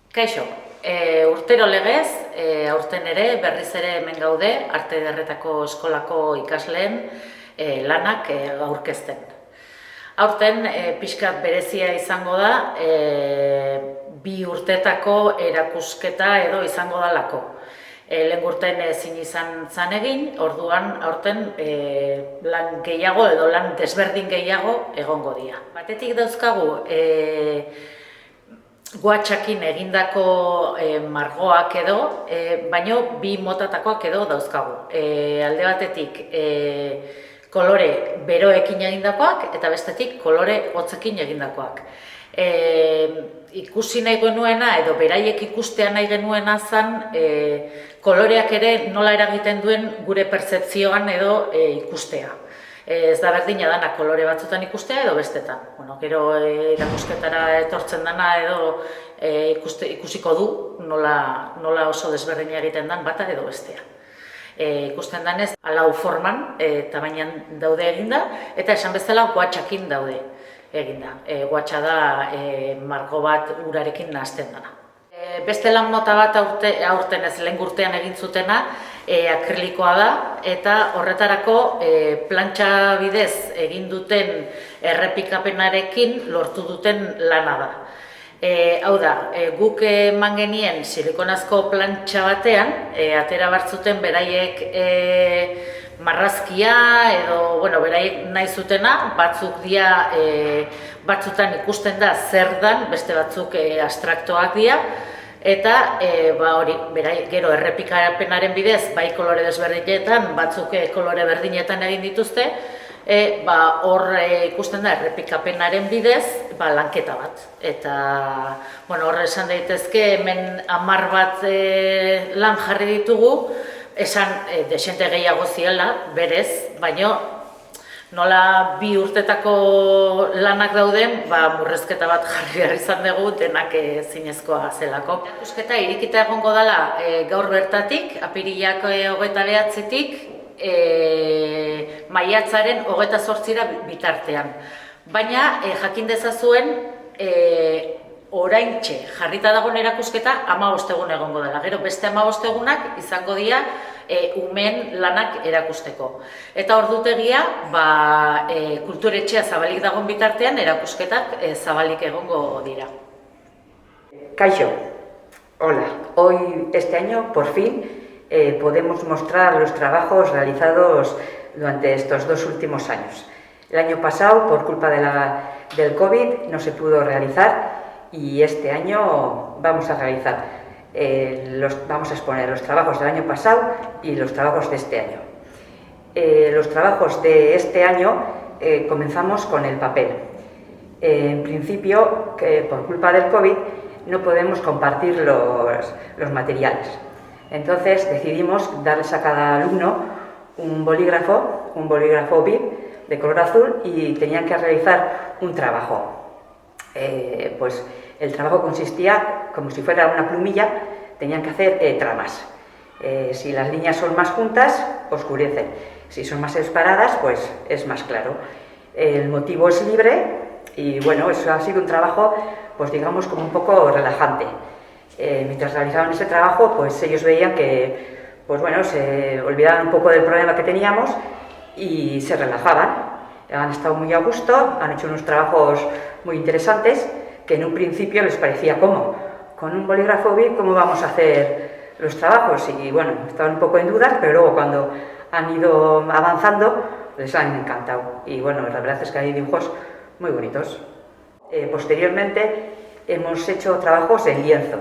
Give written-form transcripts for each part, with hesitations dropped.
Kaixo, urtero legez, aurten ere, berriz ere hemen gaude, Arte Ederretako eskolako ikasleen lanak aurkezten. Aurten, pixkat berezia izango da, 2 urtetako erakusketa edo izango dalako. Lehen urten ezin izan zan egin, orduan aurten lan gehiago edo lan desberdin gehiago egongo dira. Batetik dauzkagu, guatxakin egindako margoak edo, baino 2 motatakoak edo dauzkagu. Alde batetik kolore beroekin egindakoak eta bestetik kolore hotzekin egindakoak. Ikusi nahi genuena edo beraiek ikustea nahi genuena zen koloreak ere nola eragiten duen gure pertzepzioan edo ikustea. Ez da berdina dana kolore batzutan ikustea edo bestetan. Gero erakusketara etortzen dana edo ikusiko du nola oso desberdina egiten den bata edo bestea. Ikusten danez, lau forman, tamainan daude eginda, eta esan bezala guatxakin daude eginda. Guatxa da margo bat urarekin nahazten dana. Beste lan mota bat aurten ez lehen urtean egin zutena, akrilikoa da, eta horretarako plantxa bidez egin duten errepikapenarekin lortu duten lana da. Hau da, guk eman genien silikonazko plantxa batean, atera bartzuten beraiek marrazkia edo, beraiek nahi zutena, batzuk dira, batzutan ikusten da zer dan, beste batzuk abstraktoak dira, eta gero errepikapenaren bidez, bai kolore desberdinetan, batzuk kolore berdinetan egin dituzte, hor ikusten da errepikapenaren bidez lanketa bat. Eta hor esan daitezke hemen 10 bat lan jarri ditugu, esan desente gehiago ziela, berez, baina nola 2 urtetako lanak dauden, murrezketa bat jarri behar izan dugu, denak zinezkoa zelako. Erakusketa irikita egongo dela gaur bertatik, apirilak 29-tik, maiatzaren 28-ra bitartean. Baina jakin dezazuen oraintxe jarrita dagoen erakusketa 15 egun egongo dela. Gero beste 15 egunak izango dira umeen lanak erakusteko. Eta ordutegia kulturetxea zabalik dagoen bitartean erakusketak zabalik egongo dira. Kaixo, hola. Hoy, este año, por fin, podemos mostrar los trabajos realizados durante estos 2 últimos años. El año pasado, por culpa del COVID, no se pudo realizar y este año vamos a realizar, vamos a exponer los trabajos del año pasado y los trabajos de este año. Los trabajos de este año comenzamos con el papel. En principio, por culpa del COVID, no podemos compartir los materiales. Entonces decidimos darles a cada alumno un bolígrafo bib de color azul y tenían que realizar un trabajo. Pues el trabajo consistía, como si fuera una plumilla, tenían que hacer tramas. Si las líneas son más juntas, oscurecen. Si son más separadas, pues es más claro. El motivo es libre y bueno, eso ha sido un trabajo, pues digamos, como un poco relajante. Mientras realizaban ese trabajo, pues ellos veían que, pues bueno, se olvidaban un poco del problema que teníamos y se relajaban. Han estado muy a gusto, han hecho unos trabajos muy interesantes que en un principio les parecía ¿cómo? Con un bolígrafo bib, ¿cómo vamos a hacer los trabajos? Y bueno, estaban un poco en dudas, pero luego cuando han ido avanzando les han encantado. Y bueno, la verdad es que hay dibujos muy bonitos. Posteriormente hemos hecho trabajos en lienzo.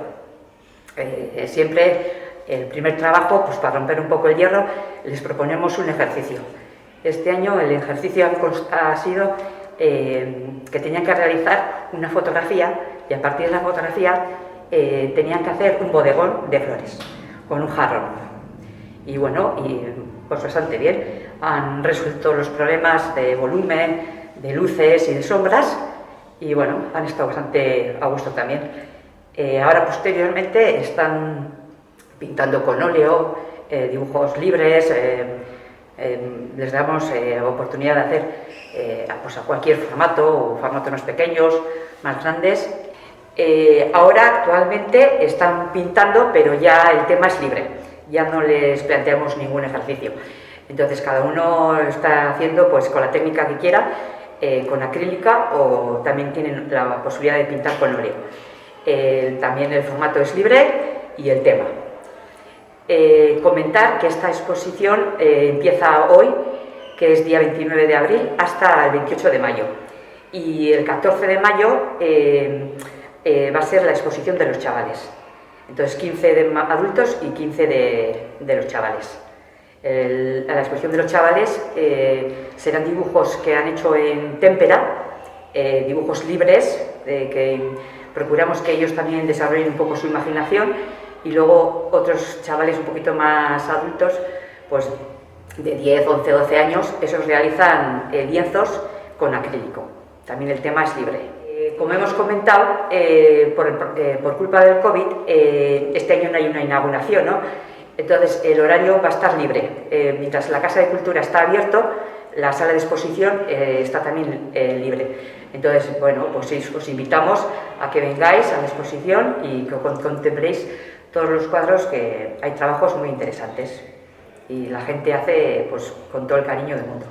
Siempre el primer trabajo, pues para romper un poco el hierro, les proponemos un ejercicio. Este año el ejercicio ha sido que tenían que realizar una fotografía y a partir de la fotografía tenían que hacer un bodegón de flores con un jarrón. Y bueno, pues bastante bien. Han resuelto los problemas de volumen, de luces y de sombras y bueno, han estado bastante a gusto también. Ahora posteriormente están pintando con óleo, dibujos libres, les damos oportunidad de hacer pues a cualquier formato, o formatos más pequeños, más grandes. Ahora, actualmente, están pintando, pero ya el tema es libre, ya no les planteamos ningún ejercicio. Entonces, cada uno está haciendo pues con la técnica que quiera, con acrílica, o también tienen la posibilidad de pintar con óleo. También el formato es libre y el tema. Comentar que esta exposición empieza hoy, que es día 29 de abril, hasta el 28 de mayo. Y el 14 de mayo va a ser la exposición de los chavales. Entonces 15 de adultos y 15 de los chavales. La exposición de los chavales serán dibujos que han hecho en témpera, dibujos libres, que procuramos que ellos también desarrollen un poco su imaginación, y luego otros chavales un poquito más adultos, pues de 10, 11, 12 años, esos realizan lienzos con acrílico. También el tema es libre. Como hemos comentado, por culpa del COVID, este año no hay una inauguración, ¿no? Entonces el horario va a estar libre. Mientras la Casa de Cultura está abierto, la sala de exposición está también libre. Entonces, bueno, pues os invitamos a que vengáis a la exposición y que contempléis todos los cuadros, que hay trabajos muy interesantes y la gente hace pues con todo el cariño del mundo.